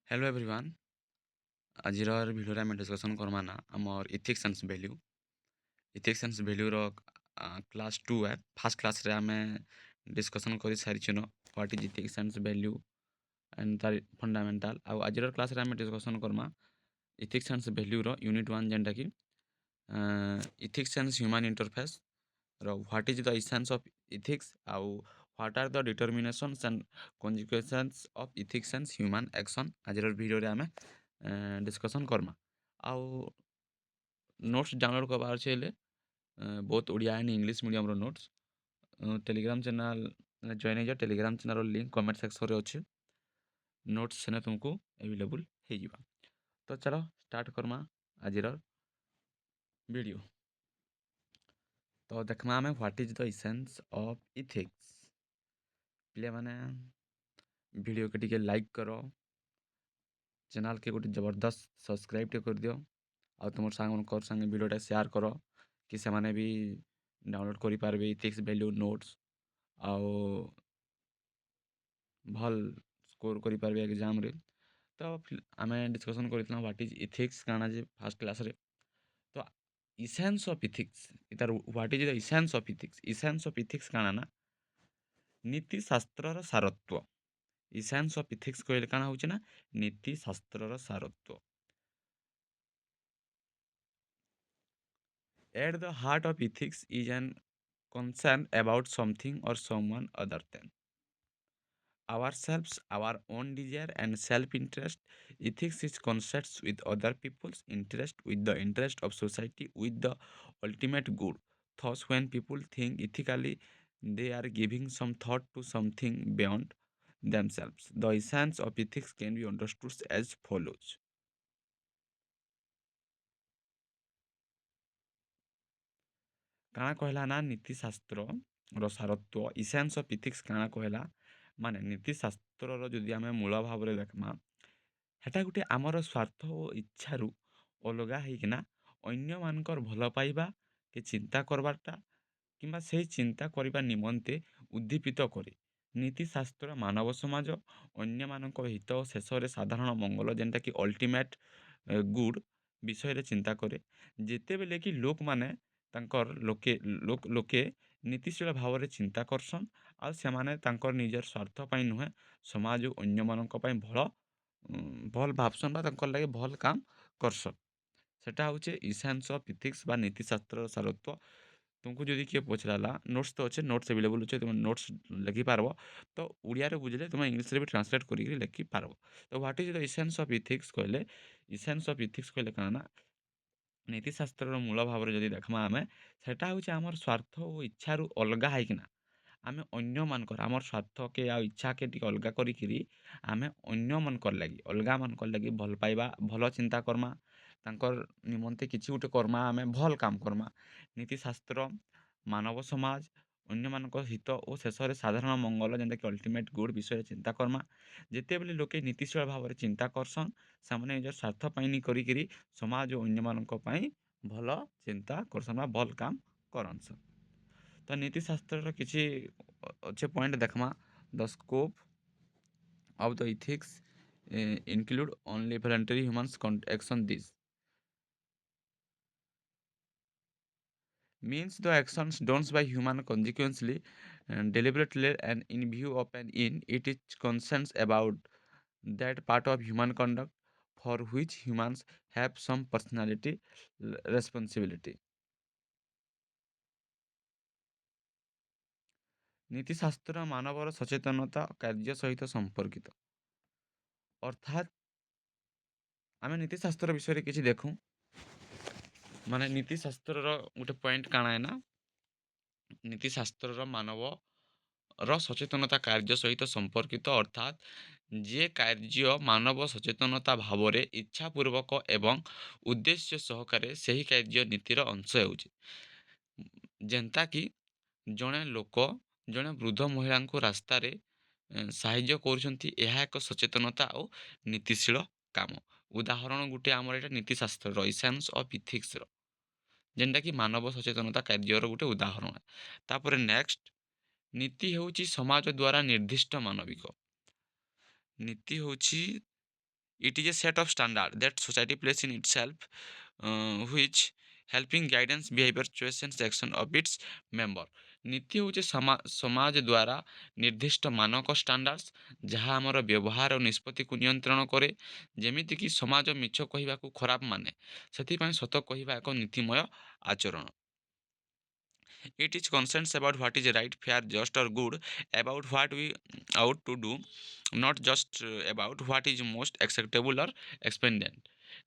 Hello everyone. आजिर video आम discussion करमा ना आमर ethics and value. Ethics and value रो क्लास 2 है। फर्स्ट क्लास रे आम डिस्कसन कर सारी what is ethics and value and तार फंडामेंटल। आजिर क्लास रे आम डिस्कसन करमा इथिक्स एंड वैल्यू रो यूनिट 1 जेनटा कि इथिक्स एंड ह्यूमन इंटरफेस रो what is the essence of ethics आउ what are the determinations and consequences of ethics and human action. आजिर video रे आम डिस्कसन करमा। आउ नोट्स डाउनलोड करबार अच्छे बहुत Odia and English medium notes Telegram channel join हो। Telegram channel link comment section रे अच्छे। नोट्स से तुमको अवेलेबल हो। तो चलो स्टार्ट करमा आजिर वीडियो। तो देखमा आम what is the essence of ethics. पे मैंने वीडियो के टिके लाइक करो, चैनल के गोटे जबरदस्त सब्सक्राइब टे कर दियो आ तुम संगे वीडियोटा शेयर करो कि से माने भी डाउनलोड करि पारबे इथिक्स वैल्यू नोट्स आउ भल स्कोर करि पारबे एग्जाम रे। तो आम डिस्कसन करथिला व्हाट इज इथिक्स काना जे फर्स्ट क्लास रे। तो इसेंस ऑफ इथिक्स इतार what is the essence of ethics. Essence of ethics काना ना नीति शास्त्र सारत्व। इसेंस ऑफ इथिक्स कहले काना होचे ना नीति शास्त्र सारत्व। At the heart of ethics is an concern about something or someone other than ourselves, our own desire and self-interest. Ethics is concerns with other people's interest, with the interest of society, with the ultimate good. Thus, when people think ethically, they are giving some thought to something beyond themselves. The essence of ethics can be understood as follows. କାଣା କହିଲା ନା ନୀତିଶାସ୍ତ୍ର ସାରତ୍ୱ ଇସେନ୍ସ of ethics କାଣା କହିଲା ମାନେ ନୀତିଶାସ୍ତ୍ରର ଯଦି ଆମେ ମୂଳ ଭାବରେ ଦେଖମା ହେଟା ଗୋଟେ ଆମର ସ୍ୱାର୍ଥ ଓ ଇଚ୍ଛାରୁ ଅଲଗା ହେଇକିନା ଅନ୍ୟମାନଙ୍କର ଭଲ ପାଇବା କି ଚିନ୍ତା କରବାରଟା କିମ୍ବା ସେହି ଚିନ୍ତା କରିବା ନିମନ୍ତେ ଉଦ୍ଦୀପିତ କରେ। ନୀତିଶାସ୍ତ୍ର ମାନବ ସମାଜ ଅନ୍ୟମାନଙ୍କ ହିତ ଓ ଶେଷରେ ସାଧାରଣ ମଙ୍ଗଳ ଯେନ୍ଟାକି ଅଲ୍ଟିମେଟ୍ ଗୁଡ୍ ବିଷୟରେ ଚିନ୍ତା କରେ। ଯେତେବେଲେ କି ଲୋକମାନେ ତାଙ୍କର ଲୋକେ ନୀତିଶୀଳ ଭାବରେ ଚିନ୍ତା କରସନ୍ ଆଉ ସେମାନେ ତାଙ୍କର ନିଜର ସ୍ୱାର୍ଥ ପାଇଁ ନୁହେଁ ସମାଜ ଓ ଅନ୍ୟମାନଙ୍କ ପାଇଁ ଭଲ୍ ଭାବସନ୍ ବା ତାଙ୍କର ଲାଗି ଭଲ୍ କାମ କରସନ୍। ସେଟା ହଉଛେ ଇସେନ୍ସ ଅଫ୍ ଇଥିକ୍ସ ବା ନୀତିଶାସ୍ତ୍ରର ସାରତ୍ୱ। तुमको जदि किए पचराला नोट्स तो अच्छे नोट्स अवेलेबल अच्छे तुम नोट्स लिखिपार तो ओडिया बुझे तुम इंग्लीश भी ट्रांसलेट करके लिखिपार। तो what is the essence of ethics कहले इसेंस ऑफ इथिक्स कहले काना ना नीतिशास्त्र मूल भाव में जदि देखमा आमे सेटा होचे आमर स्वार्थ और इच्छारू अलगा होइकिना आमे अन्य मानकर आमर स्वार्थ के आ इच्छा के टिके अलगा करिकिरी आमे अन्य मानकर लगी अलगा मानकर लगी भल पाइबा भल चिंता करमा तांकर निमंते किछि गुटे करमा आमे भल काम करमा। नीतिशास्त्र मानव समाज अन्य मानक हित और शेष में साधारण मंगल जेनटा कि अल्टीमेट गुड विषय चिंता करमा। जितेबले लोके नीतिशील भाव में चिंता करसन से निज स्वार्थ नहीं करी समाज और अन्य मानक पई भल चिंता करसन भल काम करसन। तो नीतिशास्त्र किसी अच्छे पॉइंट देखमा the scope of the ethics include only voluntary humans action. This means the actions done by human consequently and deliberately and in view of an in it is concerns about that part of human conduct for which humans have some personality responsibility. नीतिशास्त्र मानवर सचेतनता कार्य सहित संपर्कित अर्थात आम नीतिशास्त्र विषय किसी देखूँ माने नीतिशास्त्र गोटे पॉइंट काଣା है ना नीतिशास्त्र मानव सचेतनता कार्य सहित संपर्कित अर्थात जे कार्य मानव सचेतनता भाव में इच्छापूर्वक एवं उद्देश्य सहकारे सही कार्य नीतिर अंश होउछि। जेनता कि जड़े लोक जड़े वृद्ध महिला को रास्तार साहाय्य करुँच एक सचेतनता और नीतिशील काम। उदाहरण गोटे आमर यहाँ नीतिशास्त्र इसेंस ऑफ इथिक्स जेनटा कि मानव सचेतनता कार्यर गोटे उदाहरण है। तापर नेक्स्ट नीति होची समाज द्वारा निर्दिष्ट मानविक नीति होची It is a set of standard that society places in itself, which helping guidance behavior choice and action of its member. ନୀତି ହେଉଛି ସମାଜ ଦ୍ୱାରା ନିର୍ଦ୍ଦିଷ୍ଟ ମାନକ ଷ୍ଟାଣ୍ଡାର୍ଡସ୍ ଯାହା ଆମର ବ୍ୟବହାର ଓ ନିଷ୍ପତ୍ତିକୁ ନିୟନ୍ତ୍ରଣ କରେ। ଯେମିତିକି ସମାଜ ମିଛ କହିବାକୁ ଖରାପ ମାନେ, ସେଥିପାଇଁ ସତ କହିବା ଏକ ନୀତିମୟ ଆଚରଣ। It is conscious about what is right, fair, just or good, about what we ought to do, not just about what is most acceptable or expedient.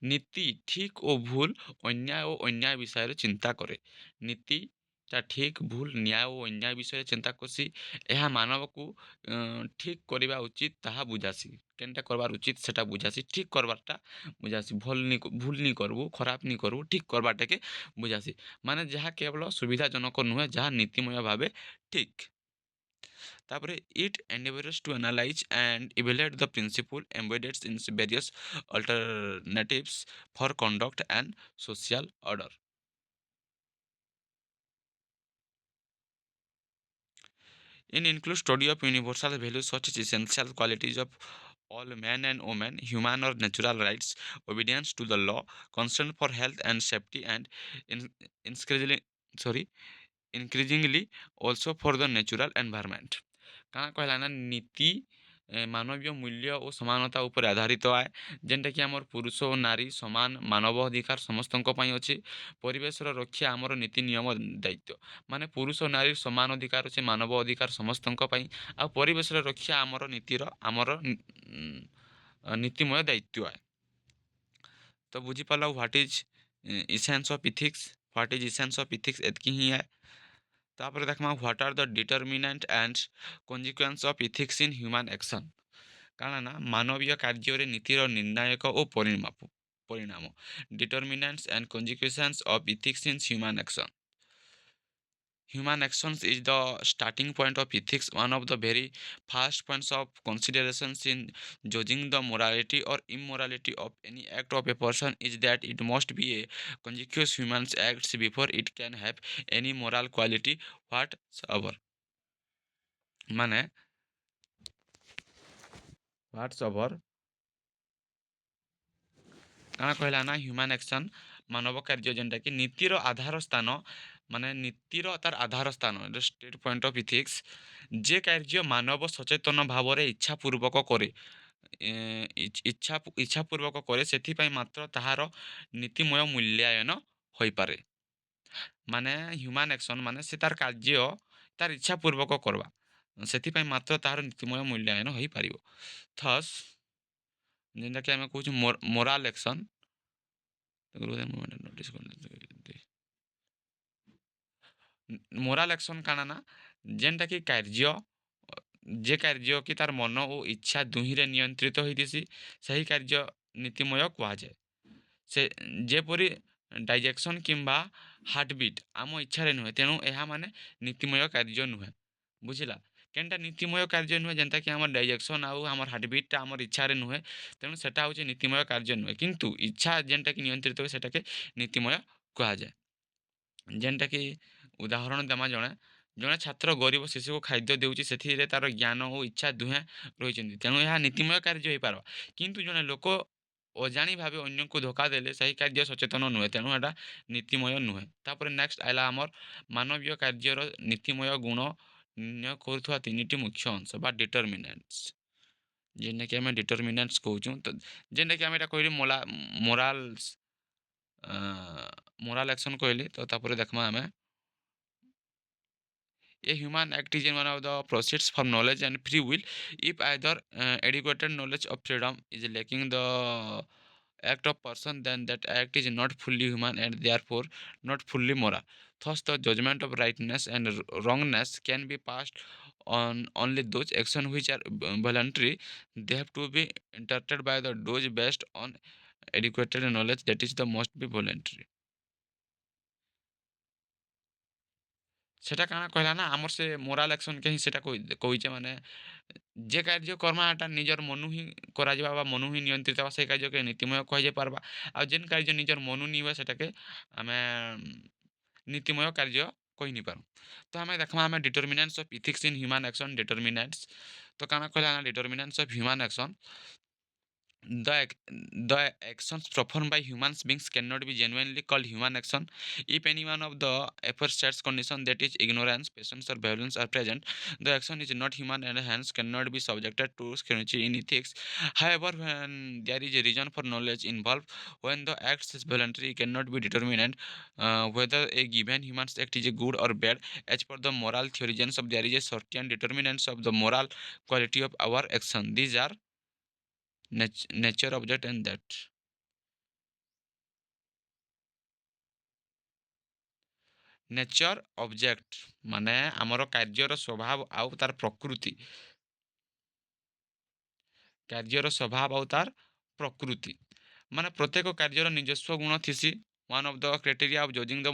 ନୀତି ଠିକ୍ ଓ ଭୁଲ, ଅନ୍ୟାୟ ଓ ଅନ୍ୟାୟ ବିଷୟରେ ଚିନ୍ତା କରେ। ନୀତିଟା ଠିକ୍ ଭୁଲ, ନ୍ୟାୟ ଓ ଅନ୍ୟାୟ ବିଷୟରେ ଚିନ୍ତା କର୍ସି। ଏହା ମାନବକୁ ଠିକ୍ କରିବା ଉଚିତ ତାହା ବୁଝାସି। କେନ୍ଟା କରବାର୍ ଉଚିତ ସେଟା ବୁଝାସି, ଠିକ୍ କରବାରଟା ବୁଝାସି। ଭୁଲ ନି କରବୁ, ଖରାପ ନି କରବୁ, ଠିକ୍ କରବାରଟାକେ ବୁଝାସି। ମାନେ ଯାହା କେବଳ ସୁବିଧାଜନକ ନୁହେଁ, ଯାହା ନୀତିମୟ ଭାବେ ଠିକ୍। ତାପରେ ଇଟ୍ endeavors to analyze and evaluate the principle embedded in various alternatives for conduct and social order. In include study of universal values such as essential qualities of all men and women, human or natural rights, obedience to the law, concern for health and safety, and in, increasingly, increasingly also for the natural environment. କାଣା କହିଲା ନା ନୀତି ମାନବୀୟ ମୂଲ୍ୟ ଓ ସମାନତା ଉପରେ ଆଧାରିତ ଆଏ, ଯେନ୍ଟାକି ଆମର ପୁରୁଷ ଓ ନାରୀ ସମାନ ମାନବ ଅଧିକାର ସମସ୍ତଙ୍କ ପାଇଁ ଅଛି। ପରିବେଶର ରକ୍ଷା ଆମର ନୀତି ନିୟମ ଦାୟିତ୍ୱ। ମାନେ ପୁରୁଷ ଓ ନାରୀ ସମାନ ଅଧିକାର ଅଛି, ମାନବ ଅଧିକାର ସମସ୍ତଙ୍କ ପାଇଁ। ଆଉ ପରିବେଶର ରକ୍ଷା ଆମର ନୀତିର ଆମର ନୀତିମୟ ଦାୟିତ୍ୱ ଆଏ। ତ ବୁଝିପାରିଲ what is essence of ethics. What is essence of ethics ଏତ୍କି ହିଁ ଆଏ। ତାପରେ ଦେଖମା what are the determinant and consequence of ethics in human action. କାଣା ନା ମାନବୀୟ କାର୍ଯ୍ୟରେ ନୀତିର ନିର୍ଣ୍ଣାୟକ ଓ ପରିଣାମ। Determinants and consequence of ethics in human action. Human actions is the starting point of ethics. One of the very first points of considerations in judging the morality or immorality of any act of a person is that it must be a conscious human acts before it can have any moral quality whatsoever. ମାନେ whatsoever କାଣା କହିଲା ନା human action ମାନବ କାର୍ଯ୍ୟ ଯେନ୍ଟାକି ନୀତିର ଆଧାର ସ୍ଥାନ, ମାନେ ନୀତିର ତାର ଆଧାର ସ୍ଥାନ ଷ୍ଟେଟ୍ ପଏଣ୍ଟ ଅଫ୍ ଇଥିକ୍ସ। ଯେ କାର୍ଯ୍ୟ ମାନବ ସଚେତନ ଭାବରେ ଇଚ୍ଛାପୂର୍ବକ କରେ, ଇଚ୍ଛାପୂର୍ବକ କରେ, ସେଥିପାଇଁ ମାତ୍ର ତାହାର ନୀତିମୟ ମୂଲ୍ୟାୟନ ହୋଇପାରେ। ମାନେ ହ୍ୟୁମାନ୍ ଆକ୍ସନ୍ ମାନେ ସେ ତାର କାର୍ଯ୍ୟ ତାର ଇଚ୍ଛାପୂର୍ବକ କରବା, ସେଥିପାଇଁ ମାତ୍ର ତାହାର ନୀତିମୟ ମୂଲ୍ୟାୟନ ହୋଇପାରିବ। ଥସ୍ ଯେନ୍ଟାକି ଆମେ କହୁଛୁ ମୋରାଲ୍ ଆକ୍ସନ୍, ମୋରାଲ୍ ଆକ୍ସନ୍ କାଣା ନା ଯେନ୍ଟାକି କାର୍ଯ୍ୟ, ଯେ କାର୍ଯ୍ୟ କି ତାର ମନ ଓ ଇଚ୍ଛା ଦୁହିଁରେ ନିୟନ୍ତ୍ରିତ ହୋଇଥିସି, ସେହି କାର୍ଯ୍ୟ ନୀତିମୟ କୁହାଯାଏ। ସେ ଯେପରି ଡାଇଜେକ୍ସନ୍ କିମ୍ବା ହାର୍ଟବିଟ୍ ଆମ ଇଚ୍ଛାରେ ନୁହେଁ, ତେଣୁ ଏହା ମାନେ ନୀତିମୟ କାର୍ଯ୍ୟ ନୁହେଁ। ବୁଝିଲା କେନ୍ଟା ନୀତିମୟ କାର୍ଯ୍ୟ ନୁହେଁ, ଯେନ୍ଟାକି ଆମର ଡାଇଜେକ୍ସନ୍ ଆଉ ଆମର ହାର୍ଟବିଟ୍ଟା ଆମର ଇଚ୍ଛାରେ ନୁହେଁ, ତେଣୁ ସେଟା ହେଉଛି ନୀତିମୟ କାର୍ଯ୍ୟ ନୁହେଁ। କିନ୍ତୁ ଇଚ୍ଛା ଯେନ୍ଟାକି ନିୟନ୍ତ୍ରିତ ହୁଏ ସେଟାକେ ନୀତିମୟ କୁହାଯାଏ। ଯେନ୍ଟାକି ଉଦାହରଣ ଦେମା, ଜଣେ ଛାତ୍ର ଗରିବ ଶିଶୁକୁ ଖାଦ୍ୟ ଦେଉଛି, ସେଥିରେ ତାର ଜ୍ଞାନ ଓ ଇଚ୍ଛା ଦୁହେଁ ରହିଛନ୍ତି, ତେଣୁ ଏହା ନୀତିମୟ କାର୍ଯ୍ୟ ହୋଇପାରିବ। କିନ୍ତୁ ଜଣେ ଲୋକ ଅଜାଣି ଭାବେ ଅନ୍ୟକୁ ଧୋକା ଦେଲେ ସେହି କାର୍ଯ୍ୟ ସଚେତନ ନୁହେଁ, ତେଣୁ ଏଟା ନୀତିମୟ ନୁହେଁ। ତାପରେ ନେକ୍ସଟ ଆଇଲା ଆମର ମାନବୀୟ କାର୍ଯ୍ୟର ନୀତିମୟ ଗୁଣ ନିର୍ଣ୍ଣୟ କରୁଥିବା ତିନିଟି ମୁଖ୍ୟ ଅଂଶ ବା ଡିଟରମିନାଣ୍ଟସ୍, ଯେନ୍ଟାକି ଆମେ ଡିଟରମିନାଣ୍ଟସ୍ କହୁଛୁ। ତ ଯେନ୍ଟାକି ଆମେ ଏଇଟା କହିଲି ମୋରାଲ୍ସ ମୋରାଲ୍ ଆକ୍ସନ୍ କହିଲି। ତ ତାପରେ ଦେଖମା ଆମେ a human act is one of the proceeds from knowledge and free will. If either adequate knowledge of freedom is lacking the act of person, then that act is not fully human and therefore not fully moral. Thus the judgment of rightness and wrongness can be passed on only those actions which are voluntary. They have to be interpreted by the those based on adequate knowledge, that is the must be voluntary. ସେଟା କାଣା କହିଲା ନା ଆମର ସେ moral ଆକ୍ସନ୍କେ ହିଁ ସେଟା କହିଛେ। ମାନେ ଯେ କାର୍ଯ୍ୟ କର୍ମା ଏଟା ନିଜର ମନୁ ହିଁ କରାଯିବା ବା ମନୁ ହିଁ ନିୟନ୍ତ୍ରିତ ହେବା, ସେ କାର୍ଯ୍ୟକେ ନୀତିମୟ କୁହାଯାଇ ପାର୍ବା। ଆଉ ଯେନ୍ କାର୍ଯ୍ୟ ନିଜର ମନୁ ନି ହୁଏ ସେଟାକେ ଆମେ ନୀତିମୟ କାର୍ଯ୍ୟ କହିନି ପାରୁ। ତ ଆମେ ଦେଖମା ଆମେ determinants of ethics in human action. Determinants ତ କାଣା କହିଲା ନା determinants of human action The actions performed by human beings cannot be genuinely called human action if any one of the efforts sets condition, that is ignorance, patience or violence are present. The action is not human and hence cannot be subjected to scrutiny in ethics. However, when there is a reason for knowledge involved, when the act is voluntary, it cannot be determined whether a given human act is good or bad. As per the moral theologians of, there is a certain determinants of the moral quality of our action. These are nature, object and that. Nature object ମାନେ ଆମର କାର୍ଯ୍ୟର ସ୍ୱଭାବ ଆଉ ତାର ପ୍ରକୃତି, କାର୍ଯ୍ୟର ସ୍ୱଭାବ ଆଉ ତାର ପ୍ରକୃତି ମାନେ ପ୍ରତ୍ୟେକ କାର୍ଯ୍ୟର ନିଜସ୍ୱ ଗୁଣ ଥିସି। One of the criteria of ଜଜିଂ the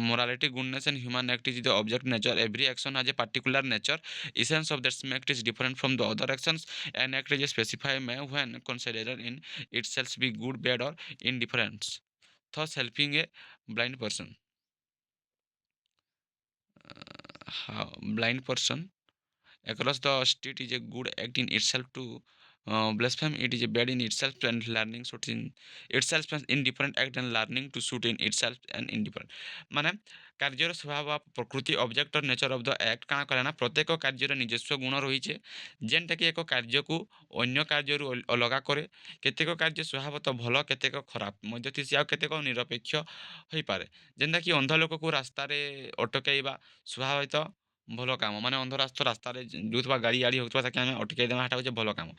morality, goodness and human act is the object nature. Every action has a particular nature. Essence of that act is different from the other actions. An act is specified may, when considered in itself, be good, bad or indifferent, thus helping a blind person. How blind person across the street is a good act in itself. To blaspheme it is a bad in itself, and learning suit in itself and indifferent act, and learning to suit in itself and indifferent ମାନେ କାର୍ଯ୍ୟର ସ୍ୱଭାବ ପ୍ରକୃତି object or nature of the act କାଣା କରେ ନା ପ୍ରତ୍ୟେକ କାର୍ଯ୍ୟର ନିଜସ୍ୱ ଗୁଣ ରହିଛେ ଯେନ୍ଟାକି ଏକ କାର୍ଯ୍ୟକୁ ଅନ୍ୟ କାର୍ଯ୍ୟରୁ ଅଲଗା କରେ। କେତେକ କାର୍ଯ୍ୟ ସ୍ୱଭାବତଃ ଭଲ, କେତେକ ଖରାପ ମଧ୍ୟ ଥିସି ଆଉ କେତେକ ନିରପେକ୍ଷ ହୋଇପାରେ। ଯେନ୍ଟାକି ଅନ୍ଧ ଲୋକକୁ ରାସ୍ତାରେ ଅଟକାଇବା ସ୍ୱଭାବିତ ଭଲ କାମ, ମାନେ ଅନ୍ଧ ରାସ୍ତାରେ ଯାଉଥିବା ଗାଡ଼ି ଆଡ଼ି ହେଉଥିବା ତାକେ ଆମେ ଅଟକାଇ ଦେବା, ସେଟା ହେଉଛି ଭଲ କାମ।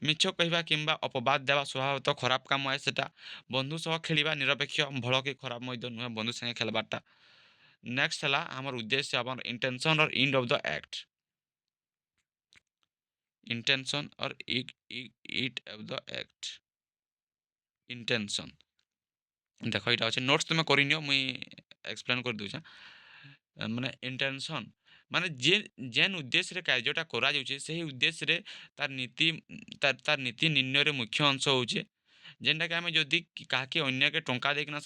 ମିଛ କହିବା କିମ୍ବା ଅପବାଦ ଦେବା ସ୍ୱଭାବତଃ ଖରାପ କାମ ଏ ସେଟା। ବନ୍ଧୁ ସହ ଖେଳିବା ନିରପେକ୍ଷ, ଭଲ କି ଖରାପ ମଧ୍ୟ ନୁହେଁ ବନ୍ଧୁ ସାଙ୍ଗେ ଖେଲବାରଟା। ନେକ୍ସଟ ହେଲା ଆମର ଉଦ୍ଦେଶ୍ୟ, ଆମର intention or end of the act. Intention or end of the act. Intention ଦେଖ ଏଇଟା ଅଛି, ନୋଟ୍ସ ତୁମେ କରିନିଅ, ମୁଇଁ ଏକ୍ସପ୍ଲେନ୍ କରିଦେଉଛେ। ମାନେ ଇଣ୍ଟେନସନ୍ ମାନେ ଯେନ୍ ଉଦ୍ଦେଶ୍ୟରେ କାର୍ଯ୍ୟଟା କରାଯାଉଛି ସେହି ଉଦ୍ଦେଶ୍ୟରେ ତାର ନୀତି ତାର ନୀତି ନିର୍ଣ୍ଣୟରେ ମୁଖ୍ୟ ଅଂଶ ହେଉଛି ଯେନ୍ଟାକି ଆମେ ଯଦି କାହାକେ ଅନ୍ୟକେ ଟଙ୍କା ଦେଇକିନା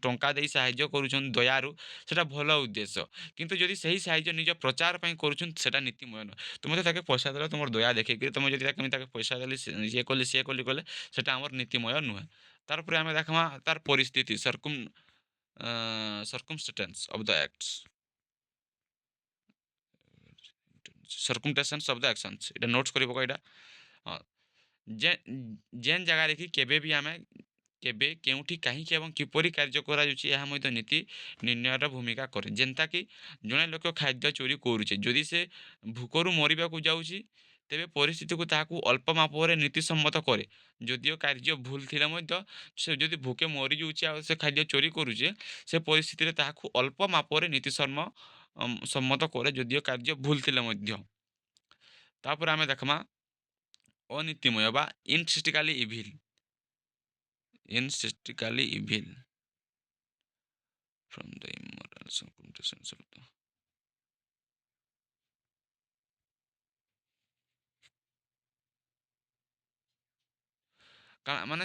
ଟଙ୍କା ଦେଇ ସାହାଯ୍ୟ କରୁଛନ୍ ଦୟାରୁ, ସେଟା ଭଲ ଉଦ୍ଦେଶ୍ୟ। କିନ୍ତୁ ଯଦି ସେହି ସାହାଯ୍ୟ ନିଜ ପ୍ରଚାର ପାଇଁ କରୁଛନ୍, ସେଟା ନୀତିମୟ ନୁହେଁ। ତୁମେ ତ ତାକେ ପଇସା ଦେଲ ତୁମର ଦୟା ଦେଖେଇକିରି, ତୁମେ ଯଦି ତାକେ ପଇସା ଦେଲି ଇଏ କଲି ସିଏ କଲି କଲେ, ସେଟା ଆମର ନୀତିମୟ ନୁହେଁ। ତାରପରେ ଆମେ ଦେଖମା ତାର ପରିସ୍ଥିତି, circumstance of the acts, circumstances of the actions, এটা নোটস କରି ପକ ଏଇଟା। ହଁ, ଯେନ୍ ଜାଗାରେ କି କେବେ ବି ଆମେ କେବେ କେଉଁଠି କାହିଁକି ଏବଂ କିପରି କାର୍ଯ୍ୟ କରାଯାଉଛି ଏହା ମଧ୍ୟ ନୀତି ନିର୍ଣ୍ଣୟର ଭୂମିକା କରେ। ଯେନ୍ତାକି ଜଣେ ଲୋକ ଖାଦ୍ୟ ଚୋରି କରୁଛେ, ଯଦି ସେ ଭୋକରୁ ମରିବାକୁ ଯାଉଛି, ତେବେ ପରିସ୍ଥିତିକୁ ତାହାକୁ ଅଳ୍ପ ମାପରେ ନୀତିସମ୍ମତ କରେ। ଯଦିଓ କାର୍ଯ୍ୟ ଭୁଲ ଥିଲେ ମଧ୍ୟ ସେ ଯଦି ଭୋକେ ମରିଯାଉଛି ଆଉ ସେ ଖାଦ୍ୟ ଚୋରି କରୁଛେ, ସେ ପରିସ୍ଥିତିରେ ତାହାକୁ ଅଳ୍ପ ମାପରେ ସମ୍ମତ କରେ, ଯଦିଓ କାର୍ଯ୍ୟ ଭୁଲ ଥିଲେ ମଧ୍ୟ। ତାପରେ ଆମେ ଦେଖମା ଅନୀତିମୟ ବା ଇନସିଷ୍ଟିକାଲି evil. Intrinsically evil from the immoral circumstances of the କାଣା ମାନେ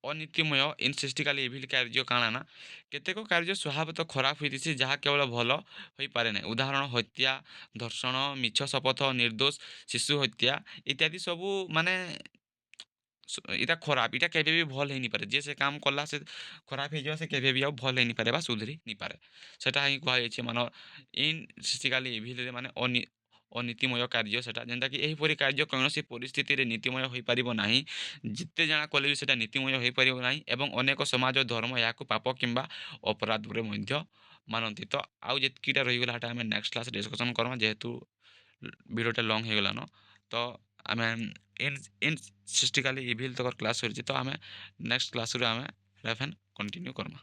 ଅନୀତିମୟ ଇନସିଷ୍ଟିକାଲି ଇଭିଲ୍ କାର୍ଯ୍ୟ କାଣା ନା କେତେକ କାର୍ଯ୍ୟ ସ୍ୱଭାବତଃ ଖରାପ ହୋଇଥିସି ଯାହା କେବଳ ଭଲ ହୋଇପାରେ ନାହିଁ। ଉଦାହରଣ ହତ୍ୟା, ଧର୍ଷଣ, ମିଛ ଶପଥ, ନିର୍ଦ୍ଦୋଷ ଶିଶୁ ହତ୍ୟା ଇତ୍ୟାଦି ସବୁ ମାନେ ଇଟା ଖରାପ, ଇଟା କେବେ ବି ଭଲ୍ ହେଇନିପାରେ। ଯେ ସେ କାମ କଲା ସେ ଖରାପ ହେଇଯିବା, ସେ କେବେ ବି ଆଉ ଭଲ୍ ହେଇନିପାରେ ବା ସୁଧରି ନିପାରେ। ସେଟା ହିଁ କୁହାଯାଇଛି ମାନେ ଇନସିଷ୍ଟିକାଲି ଇଭିଲ୍ରେ ମାନେ ଅନୀତିମୟ କାର୍ଯ୍ୟ ସେଟା, ଯେନ୍ଟାକି ଏହିପରି କାର୍ଯ୍ୟ କୌଣସି ପରିସ୍ଥିତିରେ ନୀତିମୟ ହୋଇପାରିବ ନାହିଁ। ଯେତେ ଜଣା କଲେ ବି ସେଟା ନୀତିମୟ ହୋଇପାରିବ ନାହିଁ ଏବଂ ଅନେକ ସମାଜ ଧର୍ମ ଏହାକୁ ପାପ କିମ୍ବା ଅପରାଧରେ ମଧ୍ୟ ମାନନ୍ତି। ତ ଆଉ ଯେତ୍କିଟା ରହିଗଲା ସେଟା ଆମେ ନେକ୍ସଟ କ୍ଲାସ୍ରେ ଡିସ୍କସନ୍ କର୍ମା, ଯେହେତୁ ଭିଡ଼ିଓଟା ଲଙ୍ଗ୍ ହେଇଗଲାନ। ତ ଆମେ ଇନସିଷ୍ଟିକାଲି ଇଭିଲ୍ ତକର କ୍ଲାସ୍ ସରିଛି, ତ ଆମେ ନେକ୍ସଟ କ୍ଲାସ୍ରୁ ଆମେ ଫେନ୍ କଣ୍ଟିନ୍ୟୁ କର୍ମା।